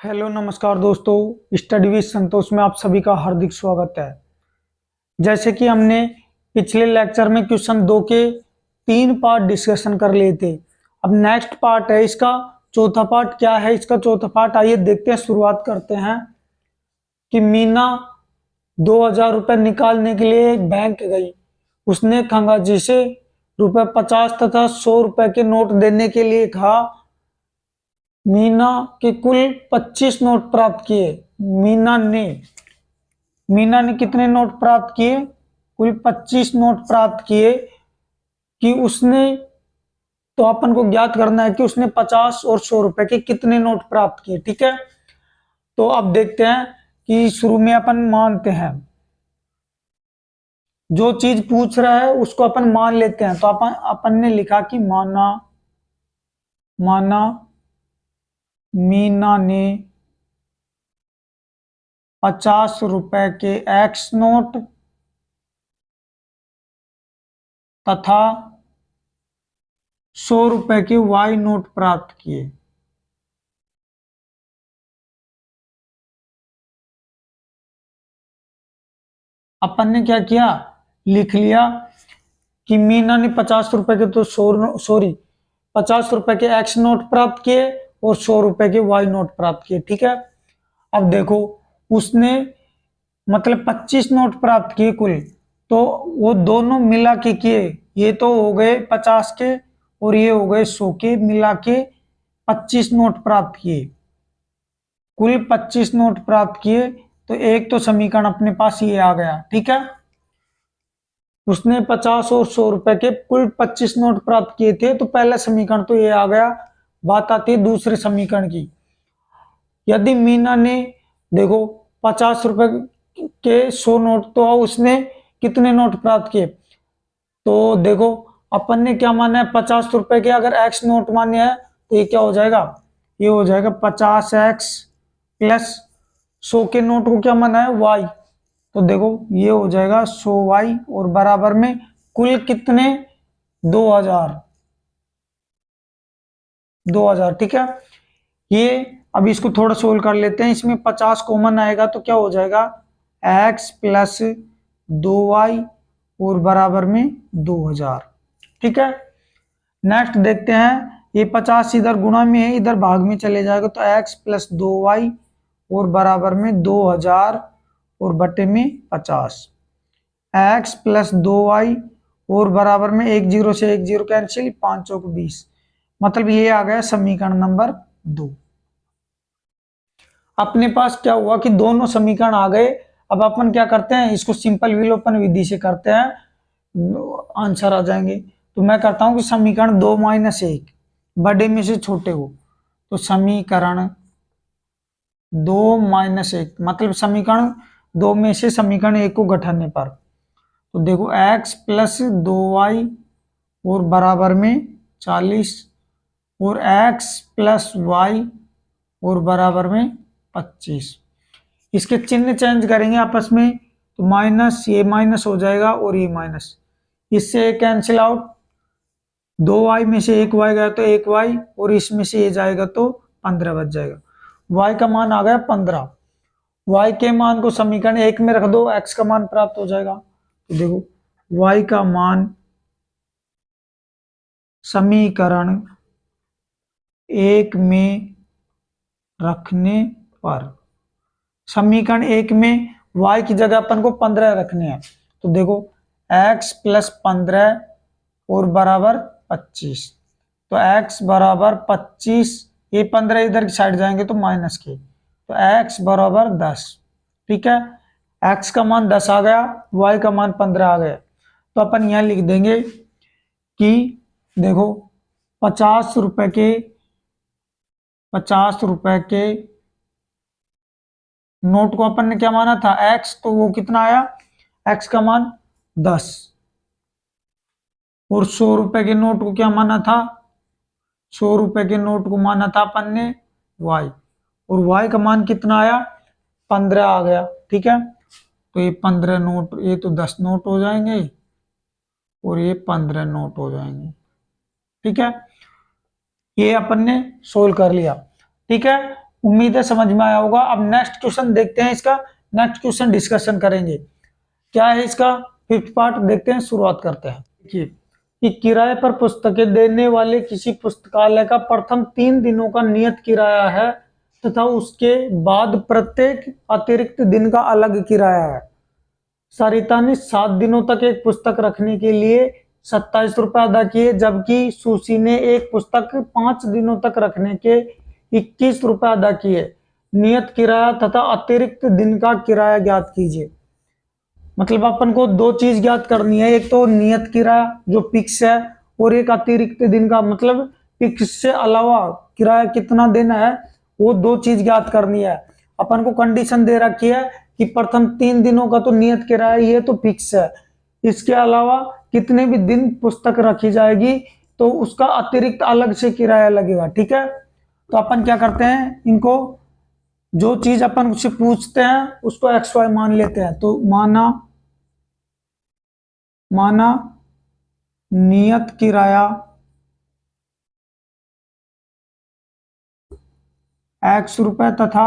Hello नमस्कार दोस्तों, study with संतोष में आप सभी का हार्दिक स्वागत है। जैसे कि हमने पिछले लेक्चर में क्वेश्चन 2 के 3 पार्ट डिस्कशन कर लिए थे। अब नेक्स्ट पार्ट है इसका चौथा पार्ट। क्या है इसका चौथा पार्ट, आइए देखते हैं। शुरुआत करते हैं कि मीना 2000 रुपये निकालने के लिए बैंक गई। उसने खंगाजी से रुपये 50 तथा 100 रुपये के नोट देने के लिए कहा। मीना के कुल 25 नोट प्राप्त किए। मीना ने कितने नोट प्राप्त किए? कुल 25 नोट प्राप्त किए। कि उसने, तो अपन को ज्ञात करना है कि उसने 50 और 100 रुपए के कितने नोट प्राप्त किए। ठीक है, तो अब देखते हैं कि शुरू में अपन मानते हैं, जो चीज पूछ रहा है उसको अपन मान लेते हैं। तो अपन ने लिखा कि माना मीना ने 50 रुपए के एक्स नोट तथा 100 रुपए के वाई नोट प्राप्त किए। अपन ने क्या किया, लिख लिया कि मीना ने 50 रुपए के, तो 50 रुपए के एक्स नोट प्राप्त किए और 100 रुपए के वाई नोट प्राप्त किए। ठीक है, अब देखो उसने मतलब 25 नोट प्राप्त किए कुल, तो वो दोनों मिला के किए। ये तो हो गए 50 के और ये हो गए 100 के, मिला के 25 नोट प्राप्त किए। कुल 25 नोट प्राप्त किए, तो एक तो समीकरण अपने पास ये आ गया। ठीक है, उसने 50 और 100 रुपए के कुल 25 नोट प्राप्त किए थे, तो पहला समीकरण तो ये आ गया। बात आती है दूसरे समीकरण की। यदि मीना ने, देखो 50 रुपए के 100 नोट, तो उसने कितने नोट प्राप्त किए? तो देखो अपन ने क्या माना है, 50 रुपए के अगर एक्स नोट माने हैं तो ये क्या हो जाएगा, ये हो जाएगा 50x प्लस 100 के नोट को क्या माना है, वाई। तो देखो ये हो जाएगा 100y और बराबर में कुल कितने, 2000। ठीक है, ये अब इसको थोड़ा सोल्व कर लेते हैं। इसमें 50 कॉमन आएगा तो क्या हो जाएगा, x प्लस 2y और बराबर में 2000। ठीक है, नेक्स्ट देखते हैं। ये 50 इधर गुणा में है, इधर भाग में चले जाएगा, तो x प्लस 2y और बराबर में 2000 और बटे में 50। x प्लस 2y और बराबर में 1 0 से 1 0 कैंसिल, 5 चौक 20। मतलब ये आ गया समीकरण नंबर 2। अपने पास क्या हुआ कि दोनों समीकरण आ गए। अब अपन क्या करते हैं, इसको सिंपल विलोपन विधि से करते हैं, आंसर आ जाएंगे। तो मैं करता हूं कि समीकरण 2 - 1 बड़े में से छोटे को, तो समीकरण 2 - 1 मतलब समीकरण 2 में से समीकरण 1 को घटाने पर, तो देखो x प्लस 2y और बराबर में 40 और x प्लस y और बराबर में 25। इसके चिन्ह चेंज करेंगे आपस में, तो माइनस, ये माइनस हो जाएगा और ये माइनस, इससे कैंसिल आउट। 2y में से 1y गया तो 1y और इसमें से ये जाएगा तो 15 बच जाएगा। y का मान आ गया 15। y के मान को समीकरण 1 में रख दो, x का मान प्राप्त हो जाएगा। तो देखो y का मान समीकरण 1 में रखने पर, समीकरण 1 में y की जगह अपन को 15 रखने हैं। तो देखो x प्लस 15 और बराबर 25, तो x बराबर 25, ये 15 इधर की साइड जाएंगे तो माइनस के, तो x बराबर 10। ठीक है, x का मान 10 आ गया, y का मान 15 आ गया। तो अपन यहां लिख देंगे कि देखो 50 रुपए के नोट को अपन ने क्या माना था, x, तो वो कितना आया, x का मान 10। और 100 रुपए के नोट को क्या माना था, 100 रुपए के नोट को माना था अपन ने y, और y का मान कितना आया, 15 आ गया। ठीक है, तो ये 15 नोट, ये तो 10 नोट हो जाएंगे और ये 15 नोट हो जाएंगे। ठीक है, ये अपन ने सोल्व कर लिया। ठीक है, उम्मीद है समझ में आया होगा। अब नेक्स्ट क्वेश्चन देखते हैं, इसका नेक्स्ट क्वेश्चन डिस्कशन करेंगे। क्या है इसका फिफ्थ पार्ट, देखते हैं, शुरुआत करते हैं। देखिए कि किराए पर पुस्तकें देने वाले किसी पुस्तकालय का प्रथम 3 दिनों का नियत किराया है तथा उसके बाद प्रत्येक अतिरिक्त दिन का अलग किराया है। सरिता ने 7 दिनों तक एक पुस्तक रखने के लिए 27 रुपए अदा किए, जबकि सुशी ने एक पुस्तक 5 दिनों तक रखने के 21 रुपए अदा किए। नियत किराया तथा अतिरिक्त दिन का किराया ज्ञात कीजिए। मतलब अपन को दो चीज ज्ञात करनी है, एक तो नियत किराया जो फिक्स है, और एक अतिरिक्त दिन का, मतलब फिक्स से अलावा किराया कितना देना है, वो दो चीज ज्ञात करनी है। अपन को कंडीशन दे रखी है कि प्रथम 3 दिनों का तो नियत किराया ये तो फिक्स है, इसके अलावा कितने भी दिन पुस्तक रखी जाएगी तो उसका अतिरिक्त अलग से किराया लगेगा। ठीक है, तो अपन क्या करते हैं, इनको जो चीज अपन उससे पूछते हैं उसको एक्स वाई मान लेते हैं। तो माना नियत किराया एक्स रुपए तथा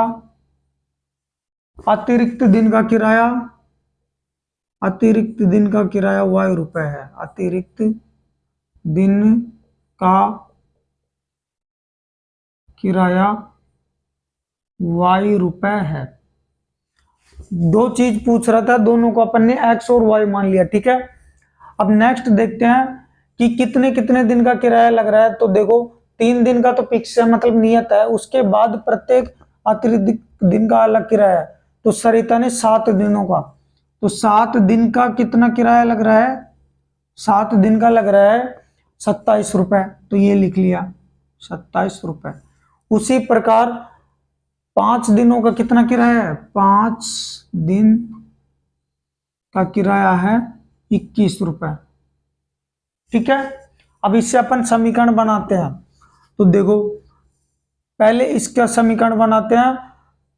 अतिरिक्त दिन का किराया वाई रुपए है। अतिरिक्त दिन का किराया वाई रुपए है। दो चीज पूछ रहा था, दोनों को अपन ने एक्स और वाई मान लिया। ठीक है, अब नेक्स्ट देखते हैं कि कितने कितने दिन का किराया लग रहा है। तो देखो 3 दिन का तो फिक्स है, मतलब नियत है, उसके बाद प्रत्येक अतिरिक्त दिन का अलग किराया है। तो सरिता ने 7 दिनों का, तो 7 दिन का कितना किराया लग रहा है, 7 दिन का लग रहा है 27 रुपए, तो ये लिख लिया 27 रुपए। उसी प्रकार 5 दिनों का कितना किराया है, 5 दिन का किराया है 21 रुपए। ठीक है, अब इससे अपन समीकरण बनाते हैं। तो देखो पहले इसका समीकरण बनाते हैं।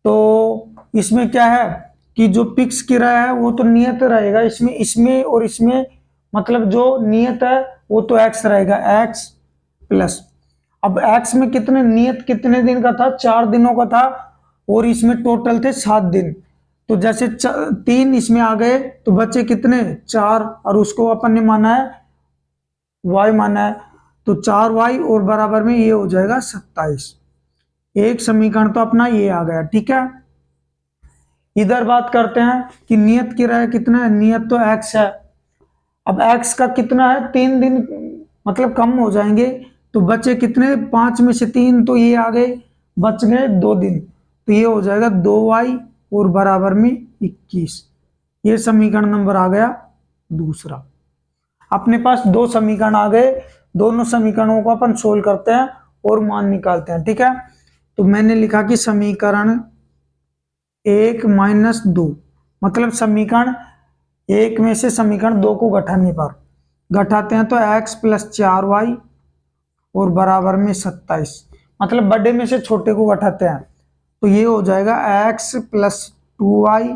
तो इसमें क्या है कि जो फिक्स किराया है वो तो नियत रहेगा, इसमें और इसमें, मतलब जो नियत है वो तो एक्स रहेगा, एक्स प्लस, अब एक्स में कितने नियत कितने दिन का था, 4 दिनों का था, और इसमें टोटल थे 7 दिन। तो जैसे 3 इसमें आ गए तो बचे कितने, 4, और उसको अपन ने माना है y माना है, तो 4y और बराबर में ये हो जाएगा 27। एक समीकरण तो अपना ये आ गया। ठीक है, इधर बात करते हैं कि नियत किराया कितना है, नियत तो x है। अब x का कितना है, 3 दिन, मतलब कम हो जाएंगे, तो बचे कितने, 5 में से 3 तो ये आ गए, बच गए 2 दिन, तो ये हो जाएगा 2y और बराबर में 21। ये समीकरण नंबर आ गया दूसरा। अपने पास 2 समीकरण आ गए, दोनों समीकरणों को अपन सोल्व करते हैं और मान निकालते हैं। ठीक है, तो मैंने लिखा कि समीकरण 1 माइनस 2, मतलब समीकरण 1 में से समीकरण 2 को घटाते हैं तो x प्लस 4y और बराबर में 27, मतलब बड़े में से छोटे को घटाते हैं तो ये हो जाएगा x प्लस 2y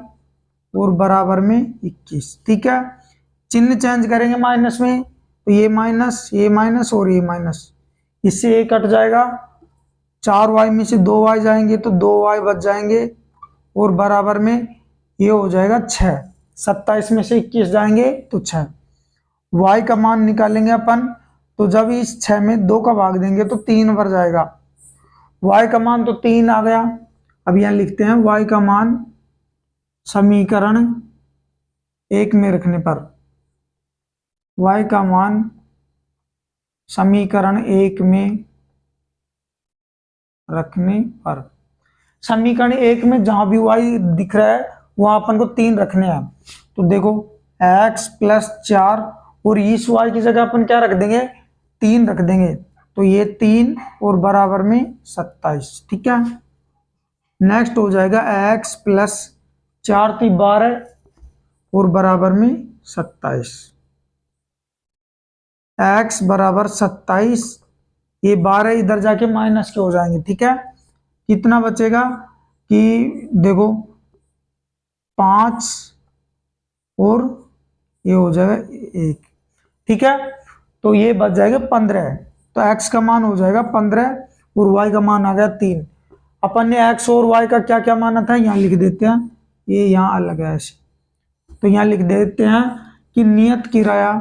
और बराबर में 21। ठीक है, चिन्ह चेंज करेंगे माइनस में, तो ये माइनस और ये माइनस, इससे ये कट जाएगा, 4y में से 2y जाएंगे तो 2y बच जाएंगे और बराबर में ये हो जाएगा 6। 27 में से 21 जाएंगे तो 6। y का मान निकालेंगे अपन, तो जब इस 6 में 2 का भाग देंगे तो 3 भर जाएगा, y का मान तो 3 आ गया। अब यहां लिखते हैं y का मान समीकरण 1 में रखने पर, y का मान समीकरण 1 में रखने पर, समीकरण 1 में जहां भी y दिख रहा है वहां अपन को 3 रखने हैं। तो देखो x प्लस 4 और इस y की जगह अपन क्या रख देंगे, 3 रख देंगे, तो ये 3 और बराबर में 27। ठीक है, नेक्स्ट हो जाएगा x प्लस 4 थी 12 और बराबर में 27, x बराबर 27, ये 12 इधर जाके माइनस के हो जाएंगे। ठीक है, कितना बचेगा कि देखो 5 और ये हो जाएगा 1। ठीक है, तो ये बच जाएगा 15, तो x का मान हो जाएगा 15 और y का मान आ गया 3। अपन ने एक्स और वाई का क्या क्या माना था, यहाँ लिख देते हैं, ये यहाँ अलग है ऐसे। तो यहाँ लिख देते हैं कि नियत किराया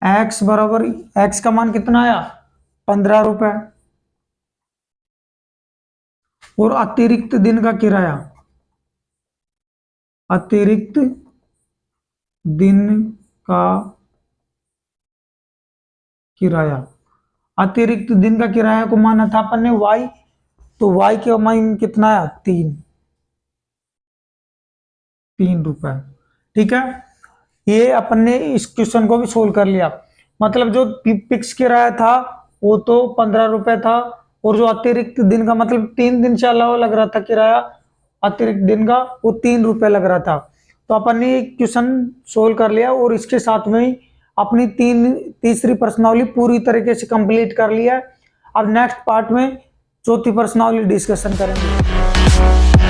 एक्स बराबर, एक्स का मान कितना आया 15 रुपए, और अतिरिक्त दिन का किराया, अतिरिक्त दिन का किराया, अतिरिक्त दिन का किराया को माना था अपन ने वाई, तो वाई का मान कितना आया 3 रुपए। ठीक है, ये अपन ने इस क्वेश्चन को भी सोल्व कर लिया। मतलब जो फिक्स किराया था वो तो 15 रुपए था, और जो अतिरिक्त दिन का मतलब 3 दिन से अलावा लग रहा था किराया अतिरिक्त दिन का, वो 3 रुपए लग रहा था। तो अपन ने क्वेश्चन सोल्व कर लिया, और इसके साथ में ही अपनी तीसरी प्रश्नावली पूरी तरीके से कंप्लीट कर लिया। अब नेक्स्ट पार्ट में चौथी प्रश्नावली डिस्कशन करेंगे।